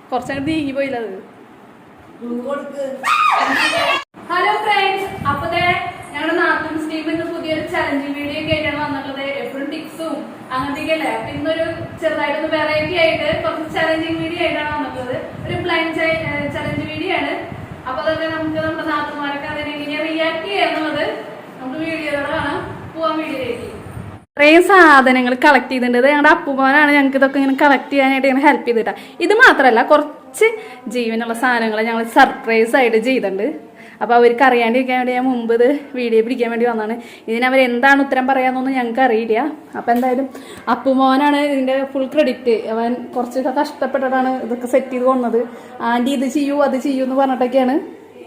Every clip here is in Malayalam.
കുറച്ചങ്ങോട്ട് നീങ്ങി പോയില്ല അത്. ഹലോ ഫ്രണ്ട്സ്, അപ്പൊ ഞങ്ങളുടെ നാട്ടിൻ സ്റ്റീം ഇന്ന് പുതിയൊരു ചലഞ്ചിങ് വീഡിയോ ഒക്കെ ആയിട്ടാണ് വന്നിട്ടുള്ളത്. എപ്പോഴും ടിക്സും അങ്ങനത്തെയൊക്കെ അല്ലേ. അപ്പൊ ഇന്നൊരു ചെറുതായിട്ടൊന്ന് വെറൈറ്റി ആയിട്ട് കുറച്ച് ചലഞ്ചിങ് വീഡിയോ ആയിട്ടാണ് വന്നിട്ടുള്ളത്. ഒരു ബ്ലൈൻഡ് ചലഞ്ച് വീഡിയോ ആണ്. അപ്പൊ അതൊക്കെ നമുക്ക് നമ്മുടെ നാട്ടുമാരൊക്കെ അതിനെങ്ങനെയാ റിയാക്ട് ചെയ്യാന്നുള്ളത് നമുക്ക് വീഡിയോയിലൂടെ കാണാം. പോവാൻ വീഡിയോയിലേക്ക്. ഇത്രയും സാധനങ്ങൾ കളക്ട് ചെയ്തിട്ടുണ്ട്. ഞങ്ങളുടെ അപ്പുമോനാണ് ഞങ്ങൾക്ക് ഇതൊക്കെ ഇങ്ങനെ കളക്ട് ചെയ്യാനായിട്ട് ഇങ്ങനെ ഹെൽപ്പ് ചെയ്തിട്ടാ. ഇത് മാത്രമല്ല, കുറച്ച് ജീവനുള്ള സാധനങ്ങൾ ഞങ്ങൾ സർപ്രൈസ് ആയിട്ട് ചെയ്തിട്ടുണ്ട്. അപ്പോൾ അവർക്ക് അറിയാണ്ടിരിക്കാൻ വേണ്ടി ഞാൻ മുമ്പ് ഇത് വീഡിയോ പിടിക്കാൻ വേണ്ടി വന്നതാണ്. ഇതിനവർ എന്താണ് ഉത്തരം പറയാമെന്നൊന്നും ഞങ്ങൾക്ക് അറിയില്ല. അപ്പോൾ എന്തായാലും അപ്പുമോനാണ് ഇതിൻ്റെ ഫുൾ ക്രെഡിറ്റ്. അവൻ കുറച്ച് കഷ്ടപ്പെട്ടിട്ടാണ് ഇതൊക്കെ സെറ്റ് ചെയ്ത് കൊണ്ടത്. ആൻറ്റി ഇത് ചെയ്യൂ അത് ചെയ്യൂ എന്ന് പറഞ്ഞിട്ടൊക്കെയാണ്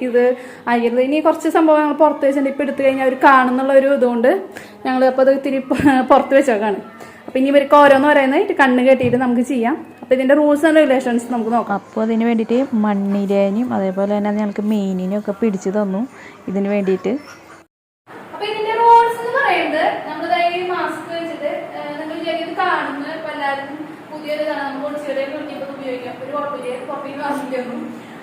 ഇത് ആയത്. ഇനി കുറച്ച് സംഭവം ഞങ്ങൾ പുറത്ത് വെച്ചിട്ടുണ്ട്. ഇപ്പോൾ എടുത്തു കഴിഞ്ഞാൽ അവർ കാണുന്നുള്ള ഒരു ഇതുകൊണ്ട് ഞങ്ങൾ അപ്പോൾ അത് ഇത്തിരി പുറത്ത് വെച്ചേക്കാണ്. അപ്പോൾ ഇനി ഇവർക്ക് ഓരോന്ന് പറയുന്നത് കണ്ണ് കെട്ടിയിട്ട് നമുക്ക് ചെയ്യാം. അപ്പോൾ ഇതിൻ്റെ റൂൾസ് ആൻഡ് റെഗുലേഷൻസ് നമുക്ക് നോക്കാം. അപ്പോൾ അതിന് വേണ്ടിയിട്ട് മണ്ണിരേനും അതേപോലെ തന്നെ ഞങ്ങൾക്ക് മീനിനും ഒക്കെ പിടിച്ചു തന്നു ഇതിന് വേണ്ടിയിട്ട്. അപ്പോൾ ഇതിൻ്റെ റൂൾസ് എന്ന് പറയുന്നത് നമ്മൾ മാസ്ക് വെച്ചിട്ട് നിങ്ങൾ ഇത് കാണുന്ന എല്ലാവർക്കും പുതിയൊരു ഉപയോഗിക്കാം. ഒരു കുഴപ്പമില്ല, പുറത്തേക്ക് വാങ്ങിക്കുന്നു.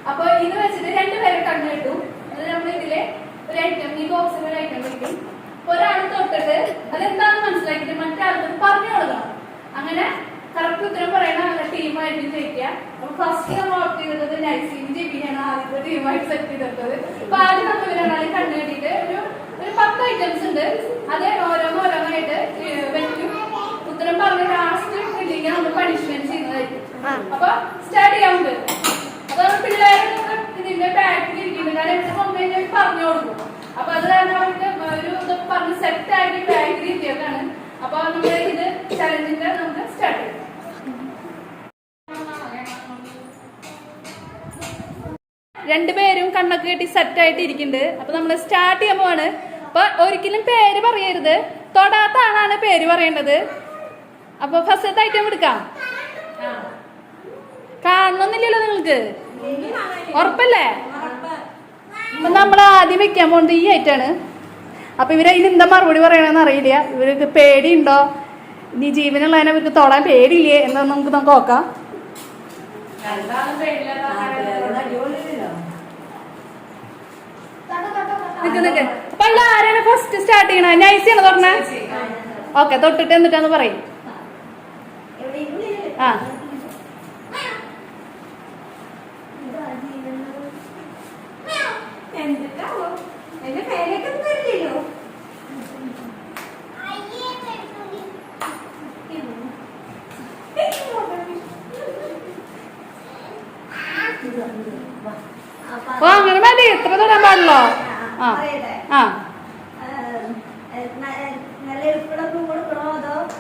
അപ്പൊ ഇത് വെച്ചിട്ട് രണ്ടുപേരെ കണ്ണു കിട്ടും. അത് നമ്മൾ ഇതിലെ ഒരു ഐറ്റം, ഈ ബോക്സിൽ ഒരു ഐറ്റം വെക്കും. ഒരാൾ തൊട്ടിട്ട് അതെന്താണെന്ന് മനസ്സിലാക്കിയിട്ട് മറ്റേ ആൾക്ക് പറഞ്ഞു കൊടുക്കണം. അങ്ങനെ കറക്റ്റ് ഉത്തരം പറയണ ടീമായിട്ട് ജയിക്കുക. അപ്പൊ ഫസ്റ്റ് നമ്മൾ ഓർട്ട് ചെയ്തിട്ടത് നൈസിയും ജിബിയാണ് ആദ്യത്തെ ടീമായിട്ട് സെറ്റ് ചെയ്തിട്ടത്. അപ്പൊ ആദ്യം നമ്മൾ ഇവരാണെങ്കിൽ കണ്ണു കെട്ടിയിട്ട് ഒരു 10 ഐറ്റംസ് ഉണ്ട്. അത് ഓരോന്നായിട്ട് വെക്കും. ഉത്തരം പറഞ്ഞ ലാസ്റ്റ് ഇല്ലെങ്കിൽ നമ്മൾ പണിഷ്മെന്റ് ചെയ്യുന്നതായിരിക്കും. അപ്പൊ സ്റ്റാർട്ട് ചെയ്യാൻ പറ്റും. അപ്പൊ പിള്ളേരൊക്കെ ഇതിന്റെ ബാക്കിൽ ഇരിക്കുന്നുണ്ട്. കാരണം എവിടെ കൊണ്ടുകഴിഞ്ഞാൽ പറഞ്ഞു കൊടുക്കും. അപ്പൊ അത് കാരണം അവർക്ക് ഒരു ഇതൊക്കെ പറഞ്ഞ് സെറ്റ് ആക്കി ബാക്കിൽ ഇരിക്കുകയാണ്. അപ്പൊ നമ്മൾ ഇത് ചലഞ്ചിന്റെ നമുക്ക് സ്റ്റാർട്ട് ചെയ്യാം. രണ്ടുപേരും കണ്ണൊക്കെ കെട്ടി സെറ്റ് ആയിട്ട് ഇരിക്കുന്നുണ്ട്. അപ്പൊ നമ്മൾ സ്റ്റാർട്ട് ചെയ്യാൻ പോവാണ്. അപ്പൊ ഒരിക്കലും പേര് പറയരുത്. തൊടാത്ത ആളാണ് പേര് പറയേണ്ടത്. അപ്പൊ ഫസ്റ്റത്തെ ഐറ്റം എടുക്കാം. കാണണമെന്നില്ലല്ലോ നിങ്ങൾക്ക്, ഉറപ്പല്ലേ? അപ്പൊ നമ്മൾ ആദ്യം വെക്കാൻ പോകുന്നത് ഈ ഐറ്റാണ്. അപ്പൊ ഇവര് അതിന് എന്താ മറുപടി പറയണമെന്ന് അറിയില്ല. ഇവർക്ക് പേടിയുണ്ടോ, ഇനി ജീവനുള്ളതിനെ ഇവർക്ക് തൊടാൻ പേടിയില്ലേ എന്നൊന്നും നമുക്ക് നോക്കാം. അപ്പൊ അതിൽ ആരാണ് ഫസ്റ്റ് സ്റ്റാർട്ട് ചെയ്യണ? നൈസിയാണ് തൊടണേ. ഓക്കെ, തൊട്ടിട്ട് എന്നിട്ടാന്ന് പറയും. ആ ഓ അങ്ങനെ മതി, എത്ര തൊടാൻ പാടില്ലോ. ആ ആ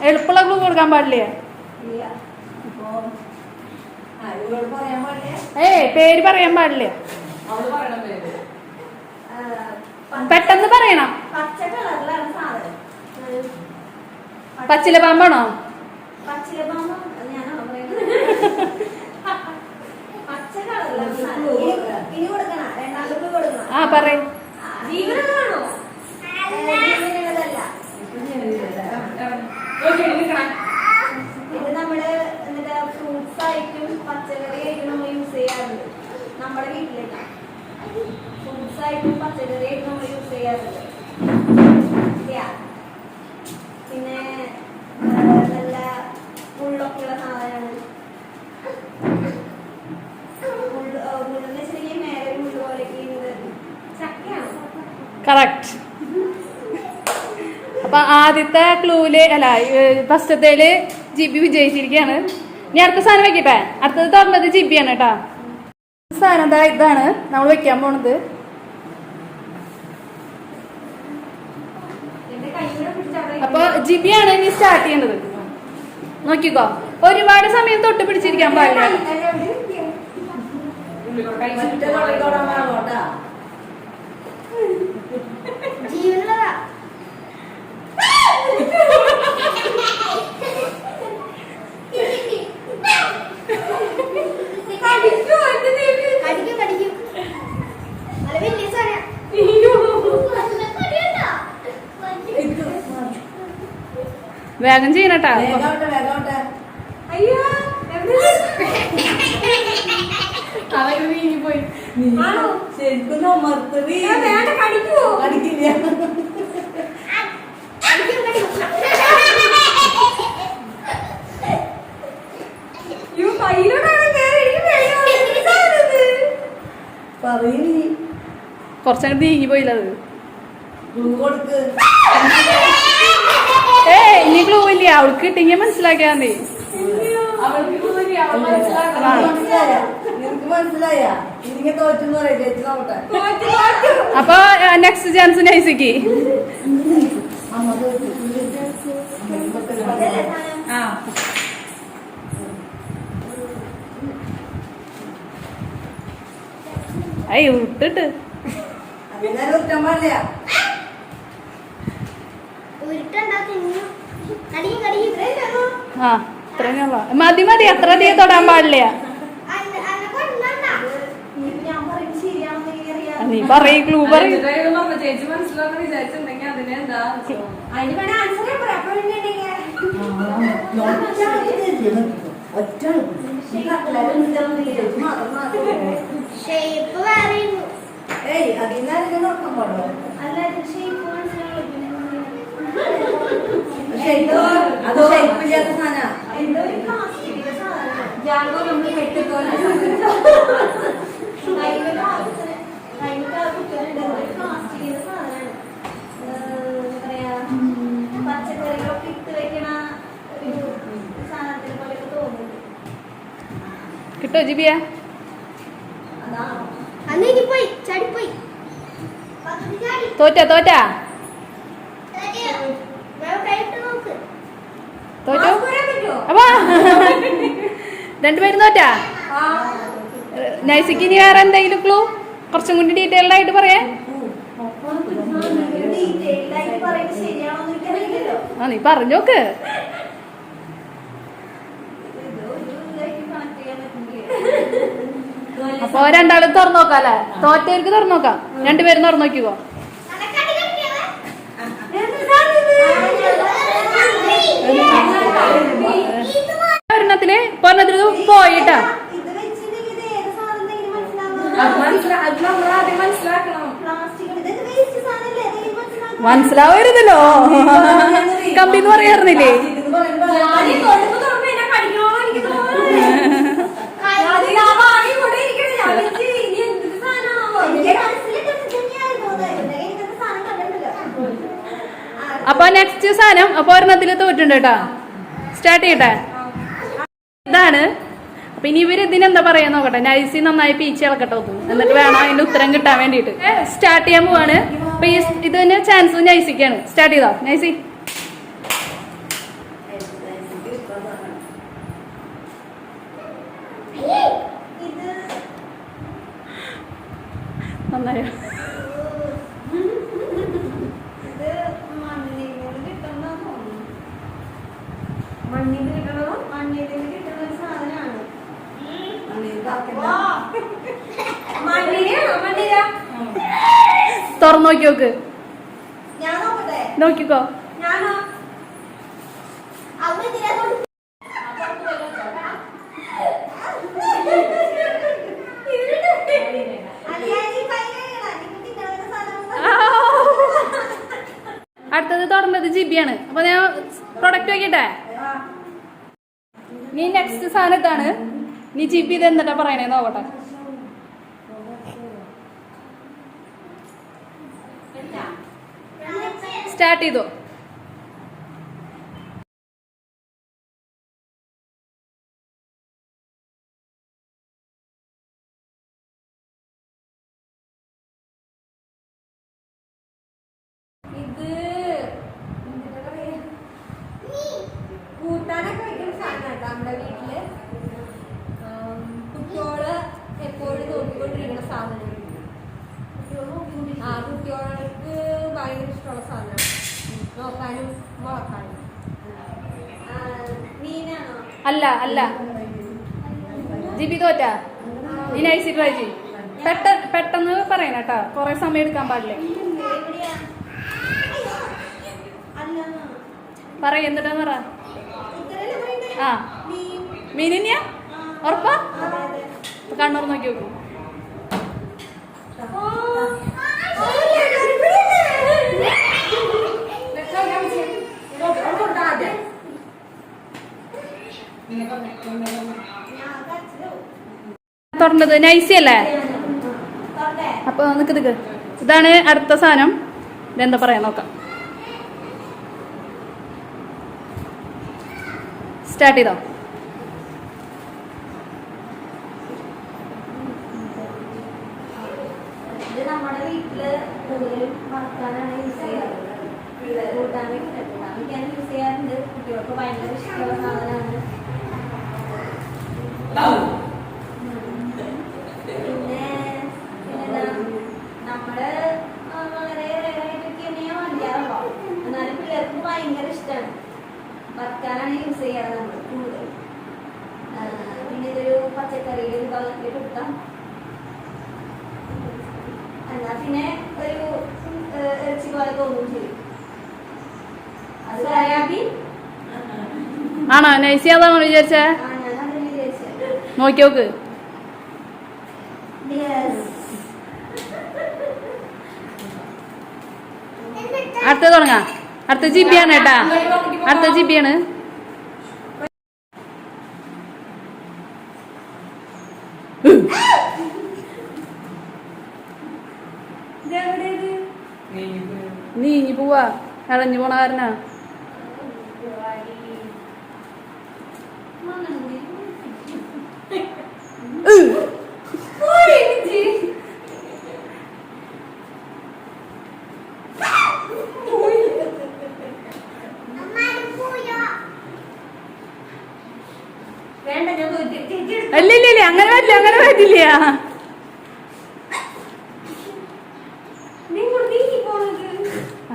എളുപ്പമുള്ള ക്ലൂ കൊടുക്കാൻ പാടില്ലേ? പേര് പറയാൻ പാടില്ല. പെട്ടെന്ന് പറയണം. പച്ചില പാമ്പാണോ? ആ പറയും. ഇത് നമ്മള് എന്നിട്ട് ഫ്രൂട്ട്സ് ആയിട്ടും പച്ചക്കറി ആയിട്ടും നമ്മൾ യൂസ് ചെയ്യാറുണ്ട്. നമ്മുടെ വീട്ടിലേക്ക് ഫ്രൂട്ട്സ് ആയിട്ടും പച്ചക്കറി ആയിട്ടും നമ്മൾ യൂസ് ചെയ്യാറുണ്ട്. പിന്നെ നല്ല മുള്ളൊക്കെയുള്ള സാധനമാണ്. മുള്ളെന്ന് വെച്ചിട്ടുണ്ടെങ്കിൽ മേലെ മുള്ള പോലെയൊക്കെ ചക്കയാണ്. കറക്റ്റ്. അപ്പൊ ആദ്യത്തെ ക്ലൂല് അല്ല ഫസ്റ്റത്തേല് ജിബി വിജയിച്ചിരിക്കുകയാണ്. ഇനി അടുത്ത സാധനം വെക്കട്ടെ. അടുത്തത് തുറന്നത് ജിബിയാണ് കേട്ടാ. സാധനം ഇതാണ് നമ്മൾ വെക്കാൻ പോണത്. അപ്പൊ ജിബിയാണ് ഇനി സ്റ്റാർട്ട് ചെയ്യുന്നത്. നോക്കിക്കോ, ഒരുപാട് സമയം തൊട്ട് പിടിച്ചിരിക്കാൻ പാടില്ല. വേഗം ചെയ്യണട്ടാ. അവര് നീങ്ങിപ്പോയി. ആണോ? ശരിക്കും അമർത്തത് വേണ്ട, കടിക്കുവോ? കടിക്കില്ല. പറയണി കുറച്ചങ്ങോട്ട് നീങ്ങിപ്പോയില്ല അത്. കൊടുക്ക്. ഇനി ക്ലൂ ഇല്ല, അവൾക്ക് കിട്ടിങ്ങ മനസ്സിലാക്കിയാ മതി. അവൾക്ക് clue ഇല്ല, അവൾ മനസ്സിലാക്കണം. മനസ്സിലായ നിനക്ക് മനസ്സിലായ ഇങ്ങനെ തോറ്റെന്ന് പറയാം ചേച്ചി നോക്കട്ടെ. അപ്പൊ നെക്സ്റ്റ് ചാൻസ് നൈസിക്ക്. അമ്മ തോറ്റു. ആ അയ്യ വിട്ടിട്ട് അങ്ങനെ കുറ്റം പാടില്ല. ആ ഇത്രയുള്ള മതി മതി, അത്ര അധികം തൊടാൻ പാടില്ല. ഞാൻ പറയുന്നത് ശരിയാണെന്ന് അറിയാം. നീ പറയ്, ക്ലൂ പറയ്. ചേച്ചി മനസ്സിലാക്കാൻ വിചാരിച്ചിട്ടുണ്ടെങ്കിൽ അതിന് എന്താ അതിന് വേണേ ആൻസർ പറയാം. അപ്പൊ പിന്നെ ഒറ്റ ഷേപ്പ് പറയുന്നു. ഏയ് അതിനാലും നോക്കാൻ പാടോ. അല്ല, ഷേപ്പ് മനസ്സിലാവില്ല. അത് ഷേപ്പില്ലാത്ത സാധന. എന്തോ ഒരു പ്ലാസ്റ്റിക്കിന്റെ സാധനം. ജാങ്കോ നമ്മൾ കെട്ടിക്കോലെ പ്ലാസ്റ്റിക്കിന്റെ സാധനമാണ്. എന്താ പറയാ, പച്ചക്കറികളൊക്കെ ഇട്ട് വെക്കണ ഒരു സാധനത്തിനെ പോലെയൊക്കെ തോന്നുന്നു. കിട്ടോ ജിബിയ? അതാണോ? തോറ്റ തോറ്റ തോറ്റു. അപ്പാ രണ്ടുപേരും തോറ്റാ. നൈസിക്ക് ഇനി വേറെ എന്തെങ്കിലും ക്ലൂ കുറച്ചും കൂടി ഡീറ്റെയിൽഡ് ആയിട്ട് പറയാൻ? ഡീറ്റെയിൽഡ് ആയിട്ട് പറയുന്നത് ശരിയാണോന്ന് എനിക്കറിയില്ലല്ലോ. ആ നീ പറഞ്ഞോക്ക്. അപ്പൊ രണ്ടാളും തുറന്നു നോക്കാല്ലേ? തോറ്റവർക്ക് തുറന്നു നോക്കാം. രണ്ടുപേരും തുറന്നു നോക്കിക്കോ. ഒരെണ്ണത്തില് ഒരെണ്ണത്തില് പോയിട്ടാ. ഇത് വെച്ചിട്ടുണ്ടെങ്കിൽ ഇത് ഏത് സാധനം മനസ്സിലാവുന്നത്? അത് നമ്മൾ ആദ്യം മനസ്സിലാക്കണം. പ്ലാസ്റ്റിക് ഇത് വേസ്റ്റ് സാധനല്ലേ? അതെങ്ങനെ മനസ്സിലാവുന്നത്? മനസ്സിലാവരുതല്ലോ. കമ്പിന്ന് പറയാറുന്നില്ലേ? അപ്പൊ നെക്സ്റ്റ് സാധനം അപ്പൊ ഒരെണ്ണത്തില് തോറ്റുണ്ട് കേട്ടാ. സ്റ്റാർട്ട് ചെയ്യട്ടെ. ഇതാണ്. അപ്പൊ ഇനി ഇവര് ഇതിനെന്താ പറയാ നോക്കട്ടെ. നൈസി നന്നായി പീച്ച് ഇളക്കട്ടെ ഒന്ന്. എന്നിട്ട് വേണം അതിന്റെ ഉത്തരം കിട്ടാൻ വേണ്ടിട്ട്. സ്റ്റാർട്ട് ചെയ്യാൻ പോവാണ്. അപ്പൊ ഈ ഇതിന് ചാൻസ് നൈസിക്കാണ്. സ്റ്റാർട്ട് ചെയ്തോ നൈസി. ഇത് നന്നായോ? ഇത് മണ്ണിൽ നിന്ന് കിട്ടുന്ന തോന്നുന്നു. മണ്ണിൽ നിന്ന് കിട്ടണോ? മണ്ണിൽ നിന്ന് കിട്ടുന്ന ഒരു സാധനമാണ്. മണ്ണിനെയാണോ? മണ്ണിലാ? തുറന്നു നോക്കി നോക്ക്. ഞാൻ നോക്കട്ടെ. നോക്കിക്കോ. ഞാനോ? അവിടെ എന്തിനാ കൊണ്ട് അടുത്തത് തുടർന്നത് ജിബിയാണ്. അപ്പൊ ഞാൻ പ്രൊഡക്റ്റ് നോക്കിട്ടെ. നീ നെക്സ്റ്റ് സാധനം ഇതാണ്. നീ ജിബി ഇത് എന്നിട്ടാ പറയണേ നോക്കട്ടെ. സ്റ്റാർട്ട് ചെയ്തോ. ഇത് എന്താ പറയാ, കൂട്ടാനൊക്കെ വെക്കുന്ന സാധനം കേട്ടോ നമ്മുടെ വീട്ടില്. കുട്ടിയോള് എപ്പോഴും നോക്കിക്കൊണ്ടിരിക്കുന്ന സാധനം. ആ കുട്ടികൾക്ക് ഭയങ്കര ഇഷ്ടമുള്ള സാധനമാണ്. നോക്കാനും വളർത്താനും. മീനാണോ? അല്ല അല്ല. ജിബി തോറ്റാ. നീ നൈസി ട്രൈ ചെയ്യും. പെട്ടെന്ന് പറയണം കേട്ടോ. കൊറേ സമയം എടുക്കാൻ പാടില്ലേ. എവിടെയാ? അല്ല, പറയ എന്നിട്ടാ പറ. ഇത്രയല്ലേ പറയണ്ടേ? ആ മീൻ. മീനിന്യാ. ആ. ഉറപ്പാ? അതെ അതെ. ഇപ്പൊ കണ്ണൂർ നോക്കി നോക്കൂ. തുറന്നത് നൈസി അല്ലേ? തൊട്ടേ. അപ്പൊ നിക്ക് ഇതാണ് അടുത്ത സാധനം. ഇതെന്താ പറയാ നോക്കാം. സ്റ്റാർട്ട് ചെയ്തോ. ഇത് നമ്മുടെ വീട്ടില് കൂടുതലും വറുക്കാനാണ് യൂസ് ചെയ്യാറ്. കൂട്ടാൻ വയ്ക്കാൻ യൂസ് ചെയ്യാറുണ്ട്. കുട്ടികൾക്ക് ഭയങ്കര ഇഷ്ടമുള്ള സാധനമാണ്. പിന്നെന്താ നമ്മള് വളരെ റേറായിട്ടൊക്കെ ഞാൻ വാങ്ങിക്കാറുള്ളൂ. എന്നാലും പിള്ളേർക്ക് ഭയങ്കര ഇഷ്ടമാണ്. വറുക്കാനാണ് യൂസ് ചെയ്യാറ് നമ്മൾ കൂടുതൽ. പിന്നെ ഇതൊരു പച്ചക്കറിയുടെ വിഭാഗത്തിൽ കൊടുത്താൽ എന്നാ പിന്നെ ഒരു ഇറച്ചി പോലെ തോന്നും ചെയ്യും. അത് സോയാബീൻ ആണോ നൈസി അതാണോ വിചാരിച്ചേ? ഞാൻ അതിന് വിചാരിച്ചത്. നോക്കി നോക്ക്. അടുത്ത തുടങ്ങാം. അടുത്ത ജിബിയാണ് കേട്ടാ. അടുത്ത ജിബിയാണ്. നീങ്ങി പോവാ. ഇളഞ്ഞു പോണ കാരനാ. വേണ്ട ഞാൻ ചേച്ചി അല്ലല്ലേ അങ്ങനെ പറ്റില്ല, അങ്ങനെ പറ്റില്ല.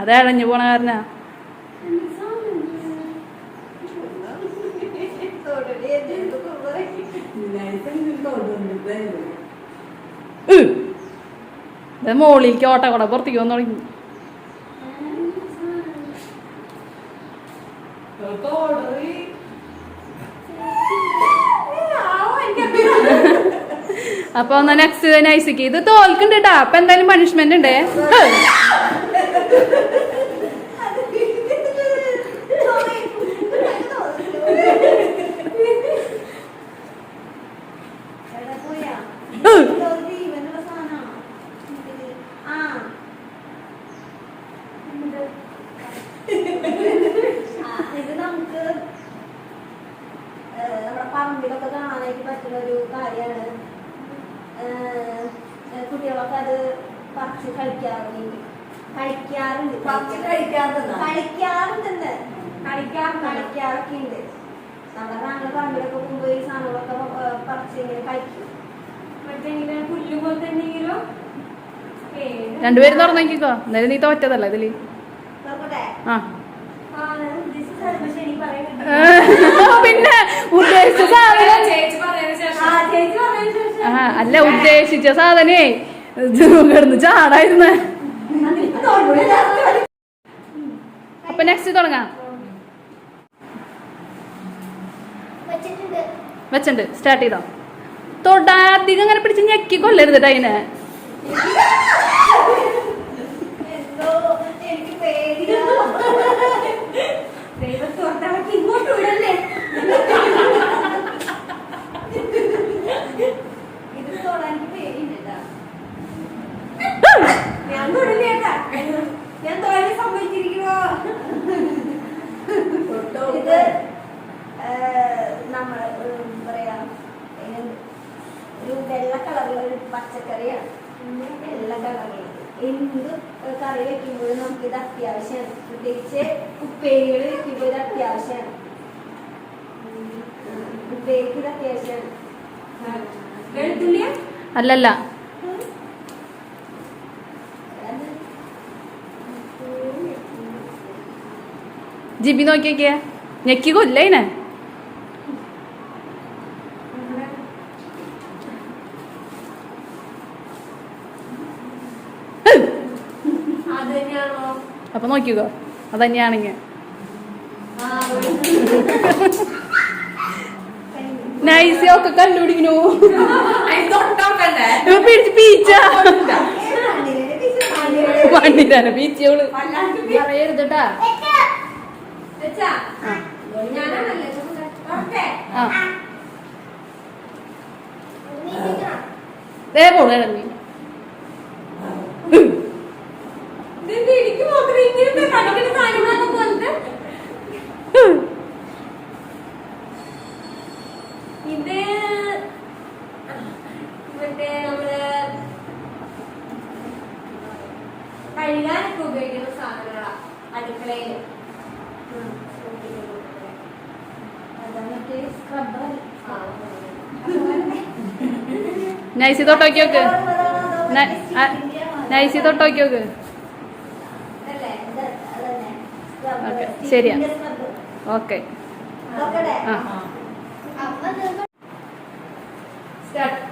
അത് ഇളഞ്ഞു പോണ കാരനാ. ഇത് മോളിലേക്ക് ഓട്ട കൂടെ പുറത്തേക്ക് വന്നു തുടങ്ങി. അപ്പൊ എന്നാ നെക്സ്റ്റ് നൈസിക്ക് ഇത് തോൽക്കുന്നുണ്ട് കേട്ടാ. അപ്പൊ എന്തായാലും പണിഷ്മെന്റ് ഉണ്ട്. ഇത് നമുക്ക് നമ്മുടെ പറമ്പിലൊക്കെ കാണാനായിട്ട് പറ്റുന്ന ഒരു കാര്യമാണ്. കുട്ടികളൊക്കെ അത് പറിച്ച് കളിക്കാറുണ്ട്. കളിക്കാറൊക്കെ ഉണ്ട്. നമ്മുടെ നാട്ടിലെ പറമ്പിലൊക്കെ പോകുമ്പോൾ ഈ സാധനങ്ങളൊക്കെ പറിച്ച് ഇങ്ങനെ കളിക്കും. മറ്റേ പുല്ല് പോലത്തെ എന്തെങ്കിലും രണ്ടുപേരും തുറന്നോക്കിക്കോ. എന്തായാലും നീ തോറ്റതല്ല ഇതില്. നോക്കട്ടെ. ആ ശരി പറയുന്നത് പിന്നെ ഉദ്ദേശിച്ച സാധനം ചേച്ചി പറഞ്ഞതിന് ശേഷം ചേച്ചി പറഞ്ഞതിന് ശേഷം ആ അല്ല ഉദ്ദേശിച്ച സാധനേ കിടന്ന് ചാടായിരുന്ന. അപ്പൊ നെക്സ്റ്റ് തുടങ്ങാം. വെച്ചിട്ടുണ്ട്. വെച്ചിട്ടുണ്ട്. സ്റ്റാർട്ട് ചെയ്തോ. തൊടാധികം അങ്ങനെ പിടിച്ച് ഞെക്കി കൊല്ലരുത് അതിനെ. എന്തോ എനിക്ക് പേടിയാ. ദൈവത്തോട്ടവർക്ക് ഇങ്ങോട്ട് വിടല്ലേ. ഇത് തൊടാൻ എനിക്ക് പേടിയുണ്ടാ. ഞാൻ തൊടില്ലേട്ടാ. ഞാൻ തൊഴിൽ സംഭവിച്ചിരിക്കുമോ? ഇത് നമ്മൾ പറയാ ഒരു വെള്ള കളറുള്ള ഒരു പച്ചക്കറിയാണ്. വെള്ള കളറുള്ള എന്ത് കറി വെക്കുമ്പോഴും നമുക്കിത് അത്യാവശ്യമാണ്. പ്രത്യേകിച്ച് ഉപ്പേരികൾ വെക്കുമ്പോൾ ഇത് അത്യാവശ്യമാണ്. ഉപ്പേരിക്ക് ഇത് അത്യാവശ്യമാണ്. വെളുത്തുള്ളിയ അല്ലല്ല ജിബി നോക്കിയൊക്കെ ഞെക്കി കൊല്ലയിനെ. അത് തന്നെയാണോ? അപ്പൊ നോക്കിക്കോ അത് തന്നെയാണെങ്കിൽ നൈസി ഒക്കെ കണ്ടുപിടിക്കണു അതിന് തൊട്ടോക്കണ്ടേ പിടിച്ച് പീച്ച മണ്ണിരാണ് പീച്ചോള് വല്ലാണ്ട് പറയരുതട്ടാ വെച്ചാ ഞാനാണല്ലേ ഓക്കെ ആ ദേ പോണു ഇറങ്ങി ഇതെന്ത് എനിക്ക് മാത്രം ഇങ്ങനത്തെ കടിക്കുന്ന സാധനങ്ങളൊക്കെ പോലത്തെ ഇത് മറ്റേ നമ്മള് കഴുകാനൊക്കെ ഉപയോഗിക്കുന്ന സാധനങ്ങളാ അടുക്കളയില് നൈസി തൊട്ടോക്കി നോക്ക് നൈസി തൊട്ടോക്കി നോക്ക് ഓക്കെ ശരിയാ ഓക്കെ ആ സ്റ്റാർട്ട്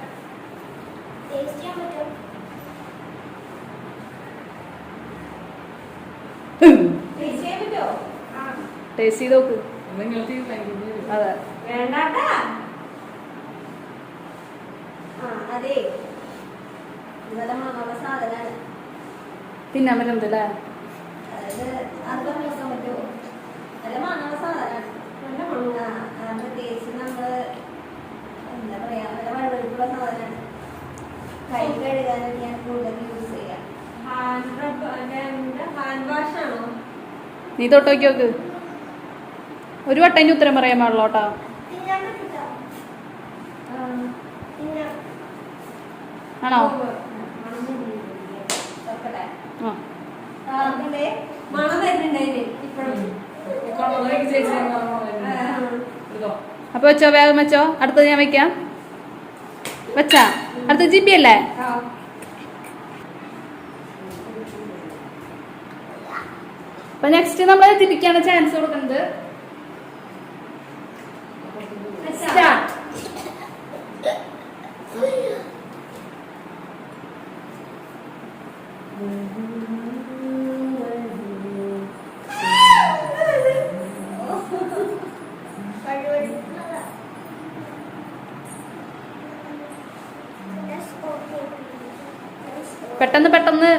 ടേസ്റ്റ് ചെയ്ത് നോക്ക് അതെ വേണ്ടാട്ടാ അതെ നല്ല മണമുള്ള സാധനമാണ്. തിന്നാൻ പറ്റുന്നതല്ലേ അതായത് അതൊക്കെ നോക്കാൻ പറ്റുമോ? നല്ല മണമുള്ള സാധനമാണ്. പ്രത്യേകിച്ച് നമ്മള് എന്താ പറയാ നല്ല വഴുവഴുപ്പുള്ള സാധനമാണ്. കൈ കഴുകാനൊക്കെ ഞാൻ കൂടുതൽ യൂസ് ചെയ്യാം. ഹാൻഡ് വാഷ് ആണോ? നീ തൊട്ടോക്കി നോക്ക് ഒരു വട്ടം ഇനി ഉത്തരം പറയാൻ പാടുള്ളൂ കേട്ടോ ആണോ ആ മണം വരുന്നുണ്ടായില്ലേ ഇപ്പോഴും അപ്പൊ വെച്ചോ വേഗം വെച്ചോ അടുത്തത് ഞാൻ വെക്കാം വെച്ചാ അടുത്ത ജിബി അല്ലേ അപ്പൊ നെക്സ്റ്റ് നമ്മൾ ജിബിക്കാണ് ചാൻസ് കൊടുക്കുന്നത് സ്റ്റാർട്ട് പെട്ടെന്ന് പെട്ടെന്ന്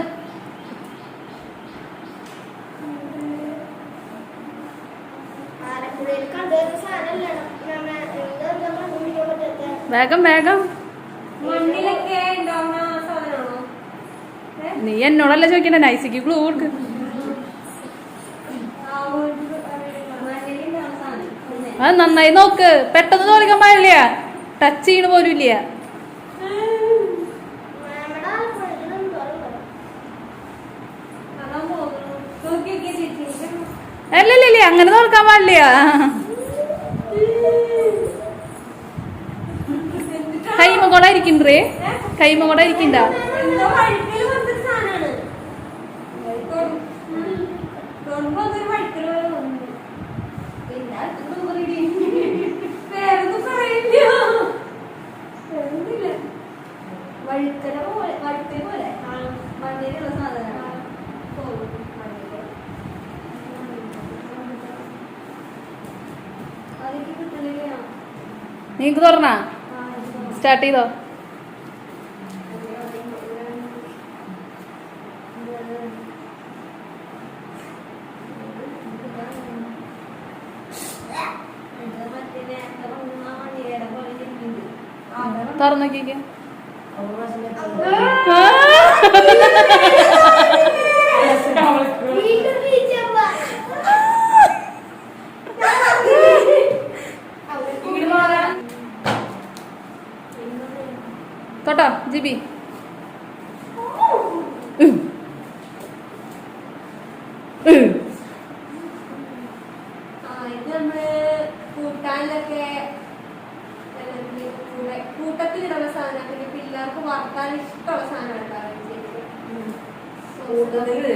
വേഗം വേഗം മണ്ണിലൊക്കെ ഉണ്ടാവുന്ന സാധനമാണോ? നീ എന്നോടല്ല ചോദിക്കണേ നൈസിക്ക് ക്ലൂ കൊടുക്ക് മണ്ണിലുണ്ടാവുന്ന സാധനം. അത് നന്നായി നോക്ക് പെട്ടെന്ന് തോന്നിക്കാൻ പാടില്ല ടച്ച് ചെയ്യണ പോലും ഇല്ല അതാ തോന്നുന്നു. നോക്കിയൊക്കെ ചേച്ചി അല്ലല്ലേ അങ്ങനെ തോൽക്കാൻ പാടില്ല കൈമ കൂടെ ഇരിക്കണ്ടേ കൈമ കൂടെ ഇരിക്കണ്ട എന്തോ വഴുക്കല് പോലത്തെ സാധനമാണ്. തൊടുമ്പോ അതൊരു വഴുക്കല് പോലെ തോന്നുന്നു. പിന്നെ അടുത്തൊന്നും പറയടി. വേറൊന്നും പറയില്ല. വേറൊന്നുമില്ല. വഴുക്കല പോലെ വഴുക്കൽ പോലെ മണ്ണിലുള്ള സാധനമാണ്. അതൊക്കെ കിട്ടണില്ല. നീക്ക് തുറന്നാ സ്റ്റാർട്ട് ചെയ്തോ തുറന്നു നോക്കിക്കേ തൊട്ടോ ജിബി ഇത് നമ്മള് കൂട്ടാനിലൊക്കെ കൂട്ടത്തിലിടുന്ന സാധനം പിന്നെ പിള്ളേർക്ക് വറുക്കാൻ ഇഷ്ടമുള്ള സാധനം ഉണ്ടാവും കൂടുതല്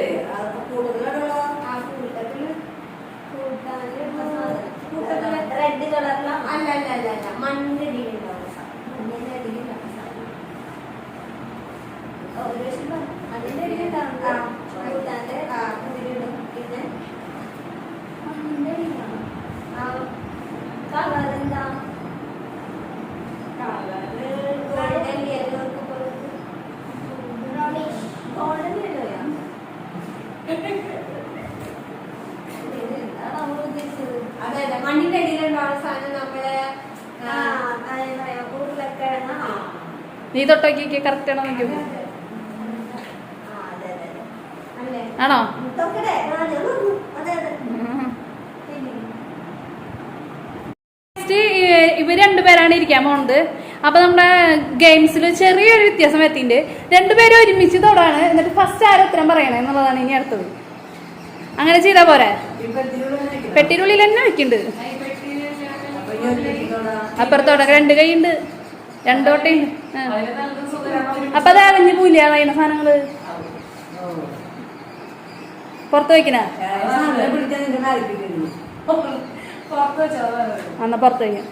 കൂടുതലുള്ള ആ കൂട്ടത്തില് കൂട്ടാനിലുള്ള സാധനം. കൂട്ടത്തില് റെഡ് കളറിലാണ്. അല്ല അല്ല അല്ല അല്ല മണ്ണിടിയിലുണ്ടാവുന്ന സാധനം. മണ്ണിന്റെ അടിയിലാണ് സാധനം. ഒരു വശം അതിന്റെ ആ. അടിയിലുണ്ടാവും. കൂട്ടാന്റെ ഇതിലിടും. പിന്നെ മണ്ണിന്റെ അടിയിലാണ്. ആ കളർ എന്താ? മണ്ണിന്റെ അടിയിലുണ്ടാവുന്ന സാധനം നമ്മള് ഉരുളക്കിഴങ്ങ് നീ തൊട്ടോക്കി കറക്റ്റ് ആണോ നോക്കി അല്ലേ ആണോ തൊക്കട്ടെ അതെ അതെ ഇവർ രണ്ടുപേരാണ് ഇരിക്കാൻ പോണത്. അപ്പൊ നമ്മുടെ ഗെയിംസിൽ ചെറിയൊരു വ്യത്യാസം എത്തിയിട്ടുണ്ട്. രണ്ടുപേരും ഒരുമിച്ച് തൊടാണ്. എന്നിട്ട് ഫസ്റ്റ് ആരും ഉത്തരം പറയണേ എന്നുള്ളതാണ് ഇനി അടുത്തത്. അങ്ങനെ ചെയ്താ പോരെ? പെട്ടിനുള്ളിൽ തന്നെ വെക്കുന്നുണ്ട്. അപ്പുറത്തോടെ 2 കൈയുണ്ട്, 2 തോട്ടയുണ്ട്. അപ്പൊ അത് അരഞ്ഞു പോയില്ലേ അതായത് സാധനങ്ങള് പുറത്ത് വെക്കണ എന്നാ പുറത്ത് വയ്ക്കാം.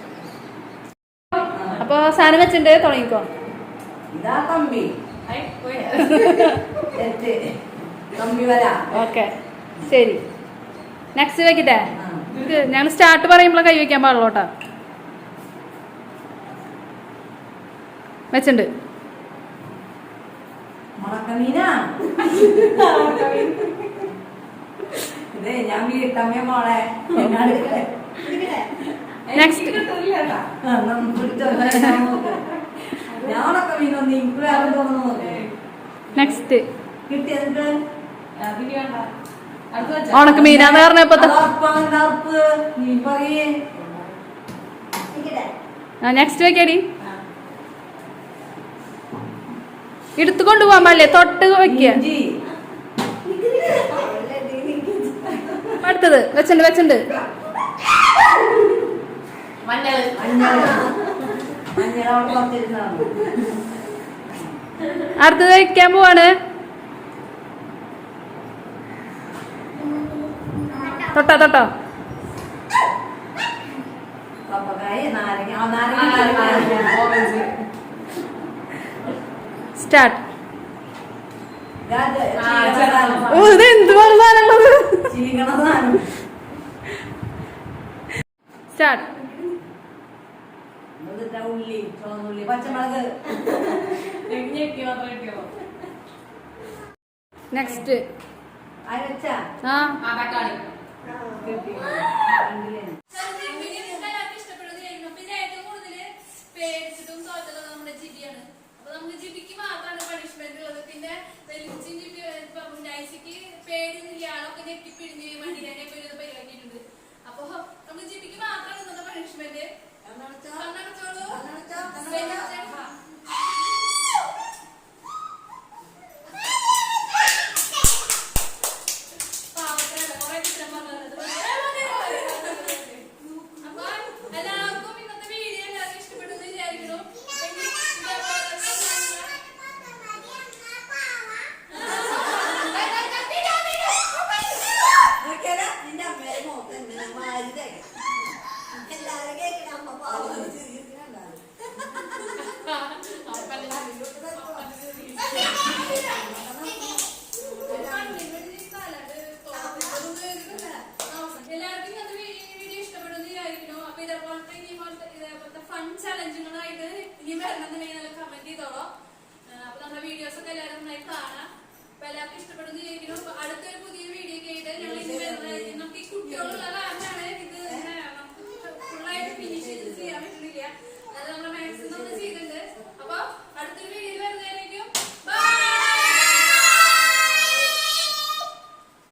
അപ്പൊ സാധനം വെച്ചിട്ടുണ്ട്, തുടങ്ങിക്കോ. ഇതാ കമ്പി കമ്പി വരാ. ഓക്കെ ശരി, നെക്സ്റ്റ് വെക്കട്ടെ. ഞങ്ങൾ സ്റ്റാർട്ട് പറയുമ്പോൾ കൈ വെക്കാൻ പാടുള്ളൂ കേട്ടോ. വെച്ചിട്ടുണ്ട്. മുളക്കമീനാ ഇതേ ഞാൻ വീട്ടമ്മ മോളെ നെക്സ്റ്റ് ഞാൻ ഉണക്കമീനൊന്നും എനിക്ക് വേറെ തോന്നുന്നു. നെക്സ്റ്റ് കിട്ടിയത് ഉണക്ക് മീനാന്ന് പറഞ്ഞപ്പോ നീ പറയേ. നെക്സ്റ്റ് വെക്കടി. എടുത്തു കൊണ്ടുപോകാൻ പാടില്ലേ, തൊട്ട് വെക്കുക. അടുത്തത് വെച്ചിട്ടുണ്ട്. അടുത്തത് വെക്കാൻ പോവാണ്. തൊട്ടോ സ്റ്റാർട്ട്. ഇത് എന്ത് പറഞ്ഞാലുള്ളത് സ്റ്റാർട്ട്. ഉള്ളി ചുവന്നുള്ളി പച്ചമുളക്. നെക്സ്റ്റ് അരച്ചാ പേടിച്ചിട്ടും തോറ്റത് നമ്മുടെ ജിബിയാണ്. അപ്പൊ നമുക്ക് ജിബിക്ക് മാത്രമാണ് പണിഷ്മെന്റ് ഉള്ളത്. പിന്നെ നൈസിക്ക് പേടിയൊന്നുമില്ല, ആളൊക്കെ ഞെട്ടിപ്പിടിഞ്ഞ് വണ്ടിനെ പരിപാടിയിട്ടുണ്ട്. അപ്പൊ നമുക്ക് ജിബിക്ക് മാത്രമാണ് ഇന്നത്തെ പണിഷ്മെന്റ്. ചലഞ്ചുകളായിട്ട് ഇനി വരണമെന്നുണ്ടെങ്കിൽ നല്ല കമന്റ് ചെയ്തോളോ. അപ്പൊ നമ്മുടെ വീഡിയോസ് ഒക്കെ എല്ലാവരും നന്നായി കാണാം. അപ്പൊ എല്ലാവർക്കും ഇഷ്ടപ്പെടുന്ന വിചാരിക്കുന്നു. അടുത്തൊരു പുതിയ വീഡിയോ ഒക്കെ ആയിട്ട് ഞങ്ങൾ ഇനി വരുന്നതായിരിക്കും. നമുക്ക് ഈ കുട്ടികളുള്ള